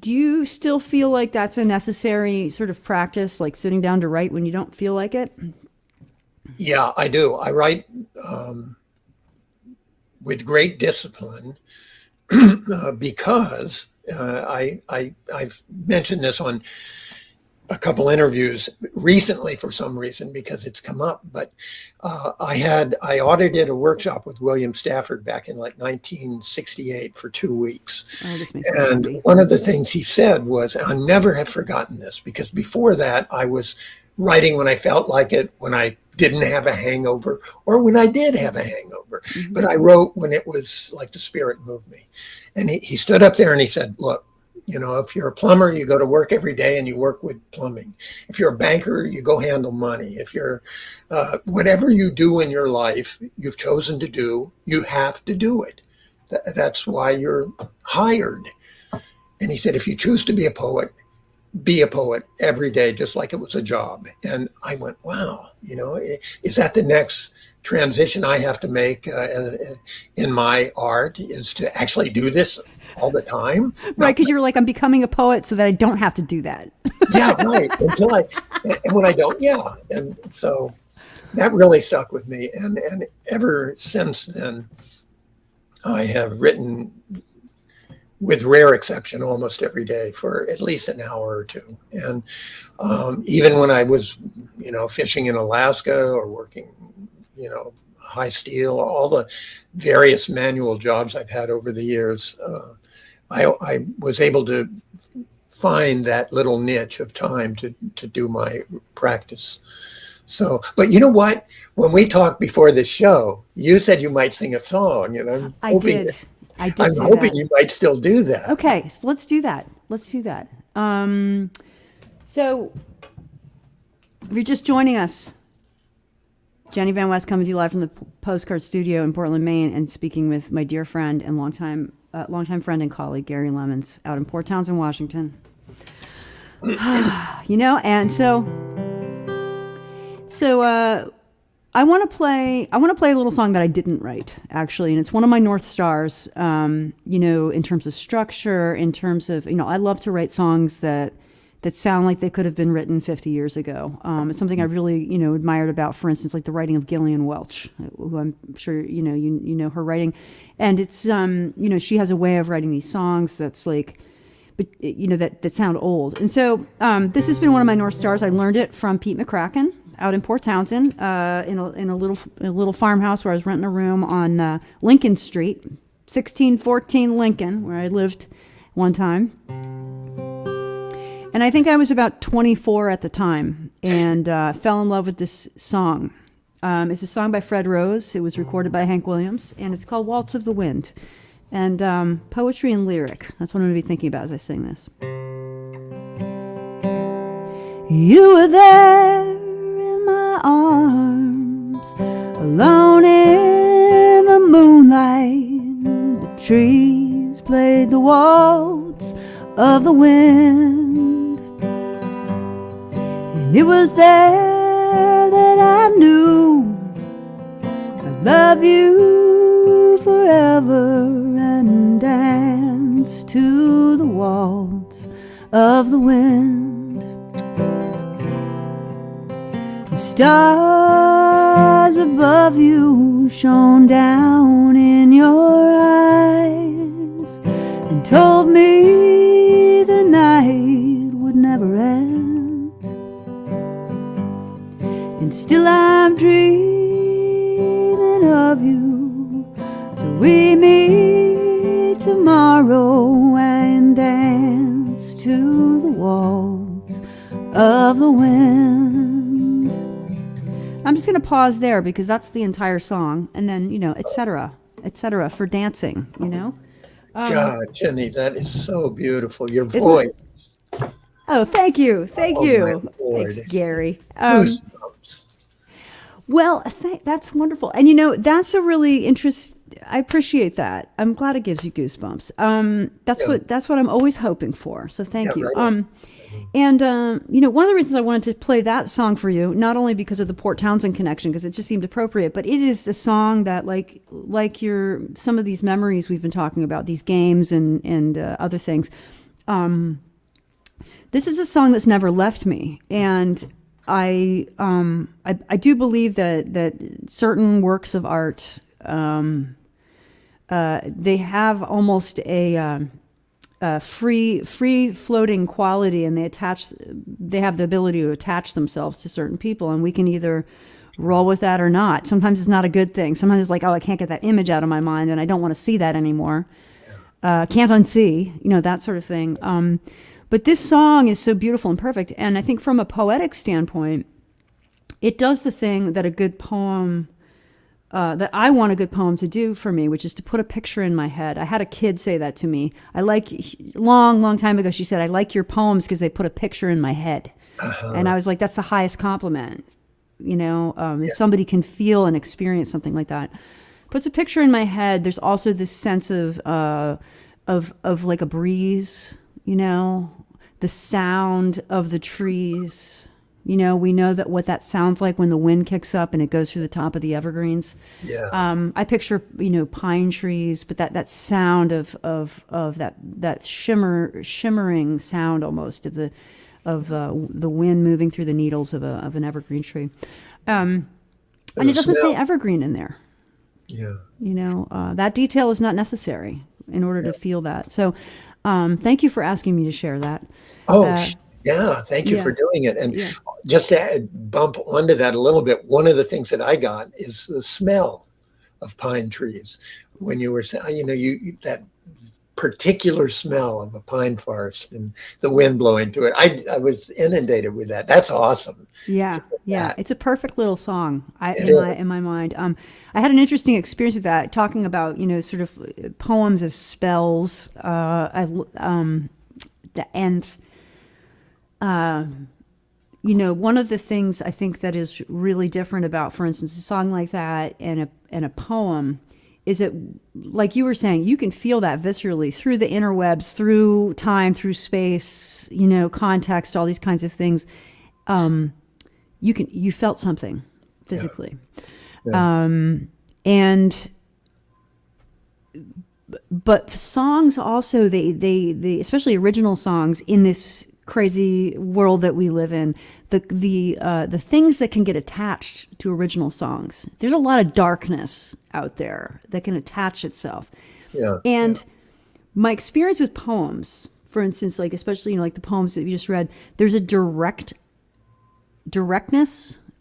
you still feel like that's a necessary sort of practice, like sitting down to write when you don't feel like it? Yeah, I do. I write with great discipline because I've mentioned this on a couple interviews recently for some reason because it's come up, but I audited a workshop with William Stafford back in like 1968 for 2 weeks. Oh, this makes me And happy. one of the things he said was, and I never have forgotten this, because before that I was writing when I felt like it, when I didn't have a hangover, or when I did have a hangover. Mm-hmm. But I wrote when it was like the spirit moved me. And he stood up there and he said, look, if you're a plumber, you go to work every day and you work with plumbing. If you're a banker, you go handle money. If you're whatever you do in your life, you've chosen to do, you have to do it. That's why you're hired. And he said, if you choose to be a poet every day, just like it was a job. And I went, wow, is that the next transition I have to make in my art, is to actually do this all the time? Right, because you were like, I'm becoming a poet so that I don't have to do that. Yeah, right. And when I don't, yeah. And so that really stuck with me. And ever since then, I have written, with rare exception, almost every day for at least an hour or two. And even when I was, fishing in Alaska or working, high steel, all the various manual jobs I've had over the years, I was able to find that little niche of time to do my practice. So, but you know what? When we talked before this show, you said you might sing a song, I did. I'm hoping you might still do that. Okay, so let's do that. So, if you're just joining us, Jenny Van West coming to you live from the Postcard studio in Portland, Maine, and speaking with my dear friend and longtime friend and colleague, Gary Lemons, out in Port Townsend, Washington. And so I want to play a little song that I didn't write, actually, and it's one of my North Stars, in terms of structure, in terms of, I love to write songs that sound like they could have been written 50 years ago. It's something I really, admired about, for instance, like the writing of Gillian Welch, who I'm sure, you know her writing. And it's, she has a way of writing these songs that's like, but that sound old. And so this has been one of my North Stars. I learned it from Pete McCracken out in Port Townsend, in a little farmhouse where I was renting a room on Lincoln Street, 1614 Lincoln, where I lived one time. And I think I was about 24 at the time, and fell in love with this song. It's a song by Fred Rose. It was recorded by Hank Williams, and it's called Waltz of the Wind. And poetry and lyric, that's what I'm going to be thinking about as I sing this. You were there in my arms, alone in the moonlight. The trees played the waltz of the wind. And it was there that I knew I'd love you forever and dance to the waltz of the wind. The stars above you shone down in your eyes and told me the night would never end. And still I'm dreaming of you till we meet tomorrow and dance to the waltz of the wind. I'm just going to pause there because that's the entire song, and then, et cetera, for dancing, God, Jenny, that is so beautiful. Your voice. Oh, thank you. Thanks, Gary. Goosebumps. Well, that's wonderful. And, that's a really I appreciate that. I'm glad it gives you goosebumps. That's what I'm always hoping for. So thank you. Right. And one of the reasons I wanted to play that song for you, not only because of the Port Townsend connection, because it just seemed appropriate, but it is a song that, like some of these memories we've been talking about, these games and other things. This is a song that's never left me, and I do believe that certain works of art, they have almost a free floating quality, and they have the ability to attach themselves to certain people, and we can either roll with that or not. Sometimes it's not a good thing. Sometimes it's like, oh, I can't get that image out of my mind, and I don't want to see that anymore. Can't unsee, that sort of thing. But this song is so beautiful and perfect, and I think from a poetic standpoint, it does the thing that a good poem, that I want a good poem to do for me, which is to put a picture in my head. I had a kid say that to me. Long time ago, she said, I like your poems because they put a picture in my head. Uh-huh. And I was like, that's the highest compliment. If somebody can feel and experience something like that. Puts a picture in my head. There's also this sense of like a breeze, the sound of the trees. We know that what that sounds like when the wind kicks up and it goes through the top of the evergreens. Yeah. I picture, pine trees, but that sound of that shimmering sound almost of the wind moving through the needles of an evergreen tree. And it doesn't say evergreen in there. Yeah. That detail is not necessary in order to feel that. So, thank you for asking me to share that. Thank you for doing it. And just to bump onto that a little bit, one of the things that I got is the smell of pine trees. When you were saying, that particular smell of a pine forest and the wind blowing through it. I was inundated with that. That's awesome. Yeah. It's a perfect little song in my mind. I had an interesting experience with that, talking about, sort of poems as spells. one of the things I think that is really different about, for instance, a song like that and a poem is that, like you were saying, you can feel that viscerally through the interwebs, through time, through space, context, all these kinds of things. You felt something physically. Yeah. And but songs also, they especially original songs in this crazy world that we live in, the things that can get attached to original songs, there's a lot of darkness out there that can attach itself. Yeah. And my experience with poems, for instance, like especially like the poems that you just read, there's a directness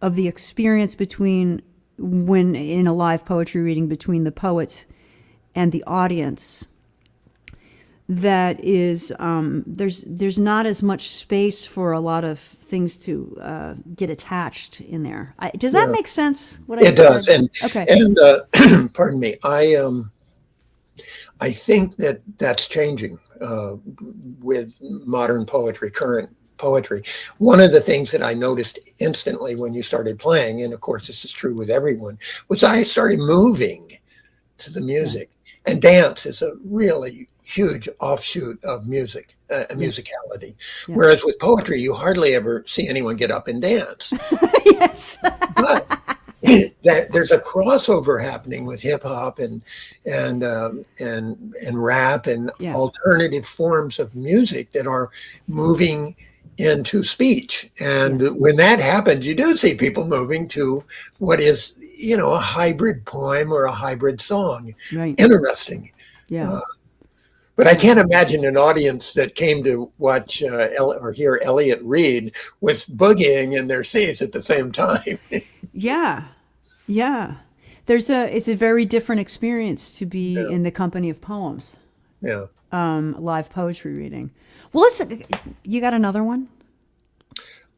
of the experience between, when in a live poetry reading, between the poet and the audience, that is there's not as much space for a lot of things to get attached in there. Does that make sense? It does. And okay. And pardon me, I think that that's changing with modern poetry, current poetry. One of the things that I noticed instantly when you started playing, and of course this is true with everyone, was I started moving to the music. And dance is a really huge offshoot of music, musicality. Yeah. Whereas with poetry, you hardly ever see anyone get up and dance. Yes. But there's a crossover happening with hip hop and rap and alternative forms of music that are moving into speech. And when that happens, you do see people moving to what is, a hybrid poem or a hybrid song. Right. Interesting. Yeah. But I can't imagine an audience that came to watch or hear Elliot read was boogieing in their seats at the same time. Yeah. It's a very different experience to be in the company of poems. Yeah. Live poetry reading. Well, listen, you got another one?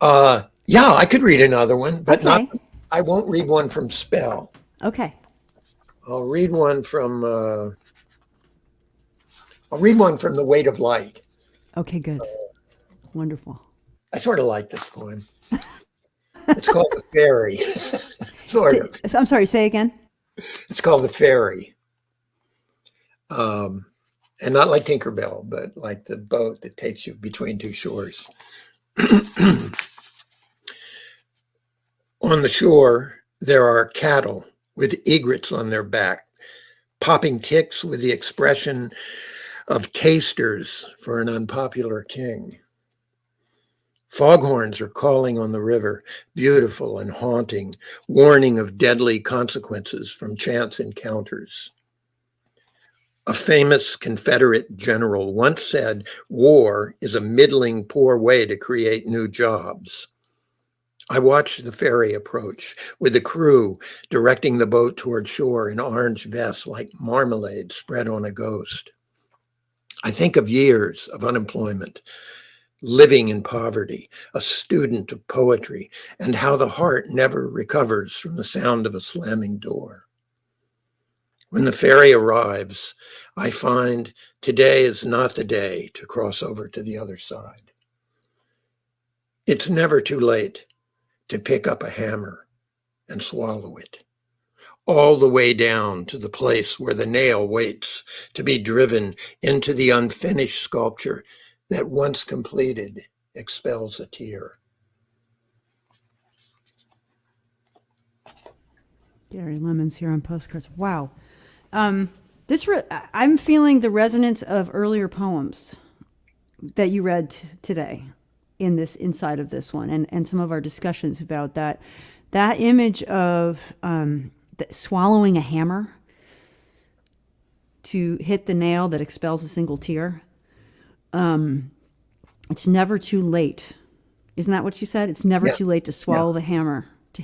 Yeah, I could read another one, but okay. I won't read one from Spell. Okay. I'll read one from The Weight of Light. Okay, good. Wonderful. I sort of like this poem. It's called The Ferry. Sort of. I'm sorry, say again. It's called The Ferry. And not like Tinkerbell, but like the boat that takes you between two shores. On the shore, there are cattle with egrets on their back, popping ticks with the expression of tasters for an unpopular king. Foghorns are calling on the river, beautiful and haunting, warning of deadly consequences from chance encounters. A famous Confederate general once said, war is a middling poor way to create new jobs. I watched the ferry approach, with the crew directing the boat toward shore in orange vests like marmalade spread on a ghost. I think of years of unemployment, living in poverty, a student of poetry, and how the heart never recovers from the sound of a slamming door. When the ferry arrives, I find today is not the day to cross over to the other side. It's never too late to pick up a hammer and swallow it, all the way down to the place where the nail waits to be driven into the unfinished sculpture that, once completed, expels a tear. Gary Lemons here on Postcards. Wow. I'm feeling the resonance of earlier poems that you read today inside of this one, and some of our discussions about that image of swallowing a hammer to hit the nail that expels a single tear. It's never too late. Isn't that what you said? It's never too late to swallow the hammer to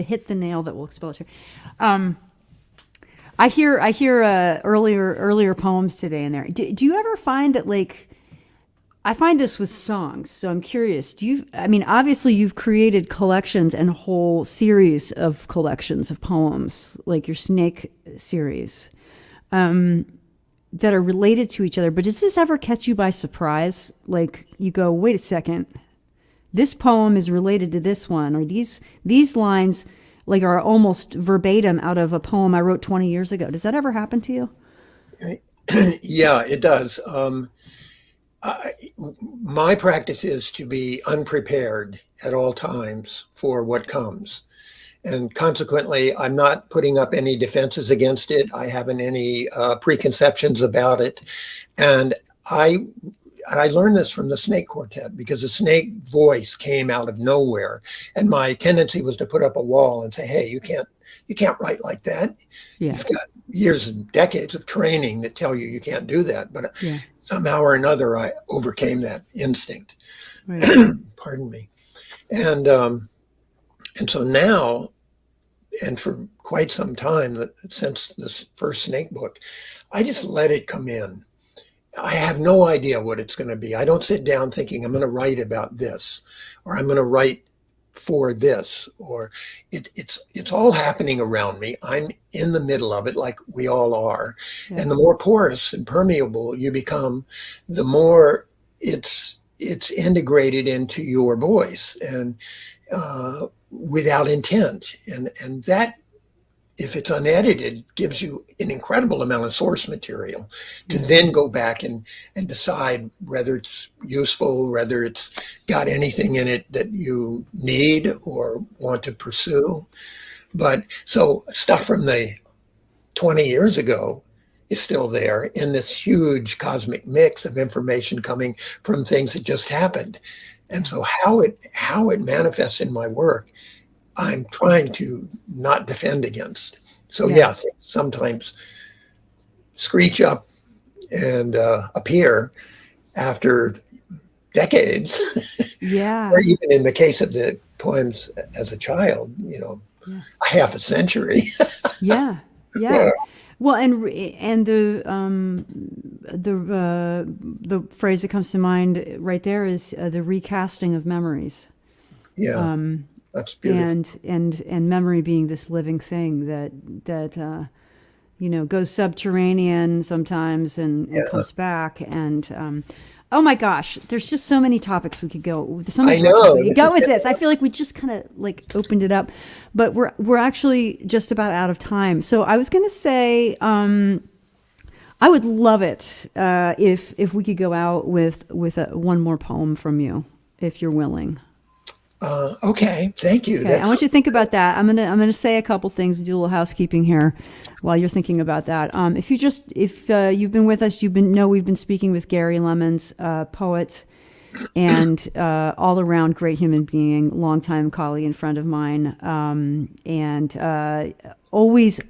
hit the nail that will expel a tear. I hear earlier poems today in there. Do you ever find that, like, I find this with songs, so I'm curious. Obviously you've created collections and a whole series of collections of poems, like your Snake series, that are related to each other. But does this ever catch you by surprise? Like, you go, wait a second, this poem is related to this one, or these lines like are almost verbatim out of a poem I wrote 20 years ago. Does that ever happen to you? Yeah, it does. My practice is to be unprepared at all times for what comes. And consequently, I'm not putting up any defenses against it. I haven't any preconceptions about it. And I learned this from the Snake Quartet, because the Snake voice came out of nowhere. And my tendency was to put up a wall and say, hey, you can't write like that. Yeah. You've got years and decades of training that tell you can't do that. But somehow or another, I overcame that instinct. Right. Pardon me. And so now, and for quite some time, since this first Snake book, I just let it come in. I have no idea what it's going to be. I don't sit down thinking I'm going to write about this, or I'm going to write for this, or it's all happening around me. I'm in the middle of it, like we all are. Yeah. And the more porous and permeable you become, the more it's integrated into your voice, and without intent. And that, if it's unedited, gives you an incredible amount of source material to then go back and decide whether it's useful, whether it's got anything in it that you need or want to pursue. But so stuff from the 20 years ago is still there in this huge cosmic mix of information coming from things that just happened. And so how it manifests in my work, I'm trying to not defend against. So things sometimes screech up and appear after decades. Yeah. Or even in the case of the poems as a child, a half a century. Yeah. Well, and the phrase that comes to mind right there is the recasting of memories. Yeah. That's beautiful. And memory being this living thing that goes subterranean sometimes and comes back. And oh my gosh, there's just so many topics we could go. There's so many directions we could go with this. I feel like we just kind of opened it up, but we're actually just about out of time. So I was going to say, I would love it if we could go out with one more poem from you, if you're willing. Okay, thank you. Okay, I want you to think about that. I'm gonna say a couple things, do a little housekeeping here while you're thinking about that. If you've been with us, we've been speaking with Gary Lemons, poet and all around great human being, longtime colleague and friend of mine, and always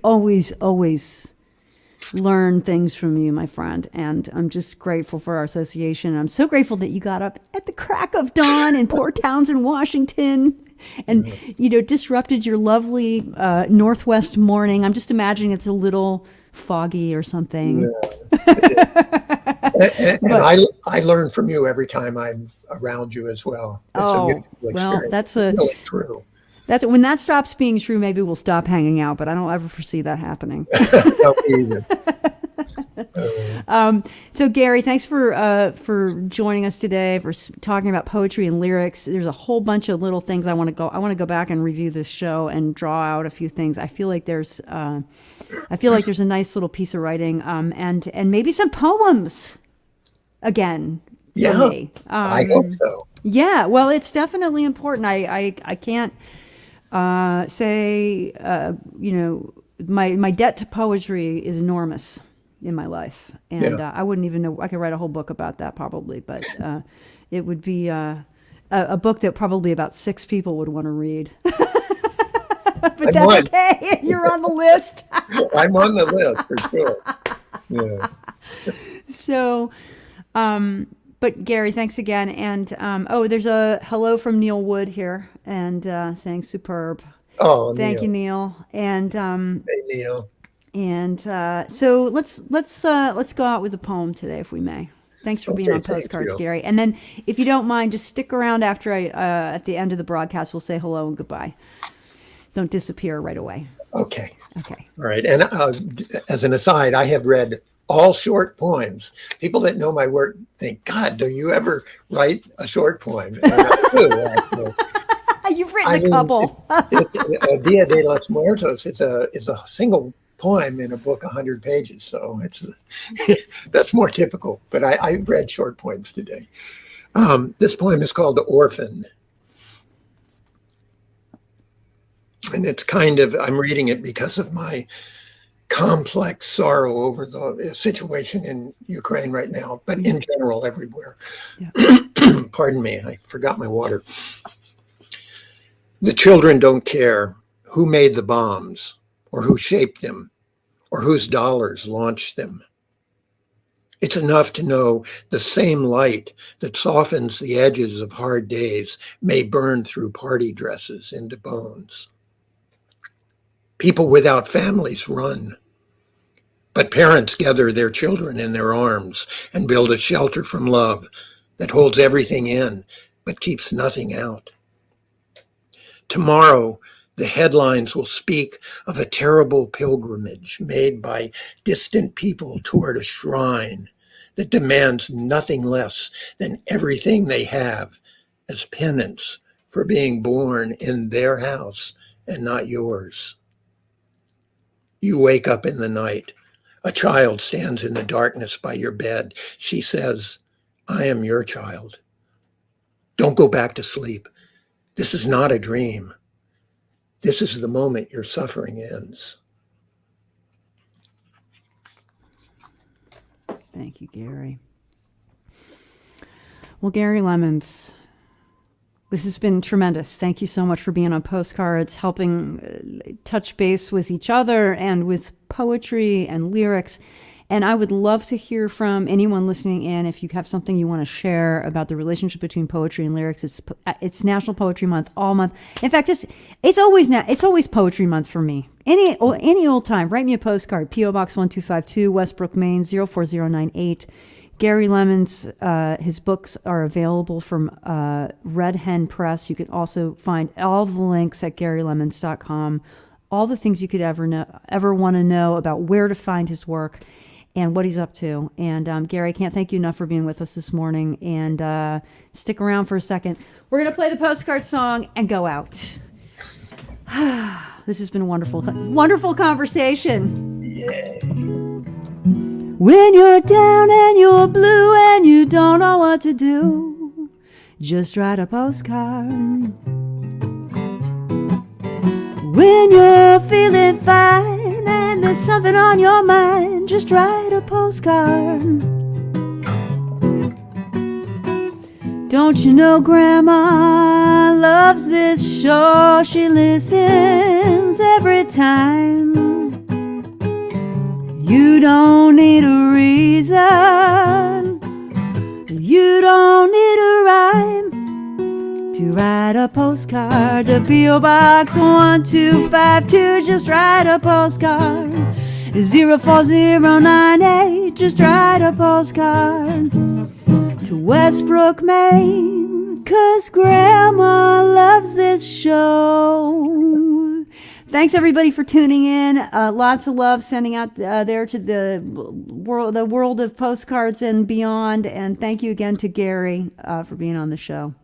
learn things from you, my friend. And I'm just grateful for our association. I'm so grateful that you got up at the crack of dawn in Port Townsend, Washington, and disrupted your lovely Northwest morning. I'm just imagining it's a little foggy or something. Yeah. and I learn from you every time I'm around you as well. It's a mutual experience. Well, that's really true. That's when that stops being true. Maybe we'll stop hanging out, but I don't ever foresee that happening. No, me either. So Gary, thanks for joining us today, for talking about poetry and lyrics. There's a whole bunch of little things I want to go back and review this show and draw out a few things. I feel like there's a nice little piece of writing, and maybe some poems again. Yeah, I hope so. Yeah, well, it's definitely important. I can't say my debt to poetry is enormous in my life, and I wouldn't even know. I could write a whole book about that probably, but it would be a book that probably about 6 people would want to read. But that's okay. You're on the list. I'm on the list for sure. Yeah. So, but Gary, thanks again. And there's a hello from Neil Wood here, and saying superb. Oh, thank you, Neil. And hey, Neil. And so let's go out with a poem today, if we may. Thanks for being on Postcards, Gary. And then, if you don't mind, just stick around after at the end of the broadcast. We'll say hello and goodbye. Don't disappear right away. Okay. Okay. All right. And as an aside, I have read all short poems. People that know my work think, God, do you ever write a short poem? And I do, actually. You've written a couple. Dia de los Muertos is a single poem in a book, 100 pages. So that's more typical. But I read short poems today. This poem is called The Orphan. And it's I'm reading it because of my complex sorrow over the situation in Ukraine right now, but in general, everywhere. Yeah. Pardon me, I forgot my water. The children don't care who made the bombs, or who shaped them, or whose dollars launched them. It's enough to know the same light that softens the edges of hard days may burn through party dresses into bones. People without families run, but parents gather their children in their arms and build a shelter from love that holds everything in but keeps nothing out. Tomorrow, the headlines will speak of a terrible pilgrimage made by distant people toward a shrine that demands nothing less than everything they have as penance for being born in their house and not yours. You wake up in the night. A child stands in the darkness by your bed. She says, I am your child. Don't go back to sleep. This is not a dream. This is the moment your suffering ends. Thank you, Gary. Well, Gary Lemons, this has been tremendous. Thank you so much for being on Postcards, helping touch base with each other and with poetry and lyrics. And I would love to hear from anyone listening in if you have something you want to share about the relationship between poetry and lyrics. It's National Poetry Month all month. In fact, it's always Poetry Month for me. Any old time, write me a postcard. P.O. Box 1252, Westbrook, Maine 04098. Gary Lemons, his books are available from Red Hen Press. You can also find all the links at GaryLemons.com. All the things you could ever want to know about where to find his work and what he's up to. And Gary, I can't thank you enough for being with us this morning. And stick around for a second. We're going to play the postcard song and go out. This has been a wonderful conversation. Yay. When you're down and you're blue and you don't know what to do, just write a postcard. When you're feeling fine and there's something on your mind, just write a postcard. Don't you know Grandma loves this show? She listens every time. You don't need a reason. You don't need a rhyme to write a postcard to P.O. Box 1252. Just write a postcard. 04098. Just write a postcard to Westbrook, Maine, 'cause Grandma loves this show. Thanks everybody for tuning in. Lots of love sending out there to the world of postcards and beyond. And thank you again to Gary for being on the show.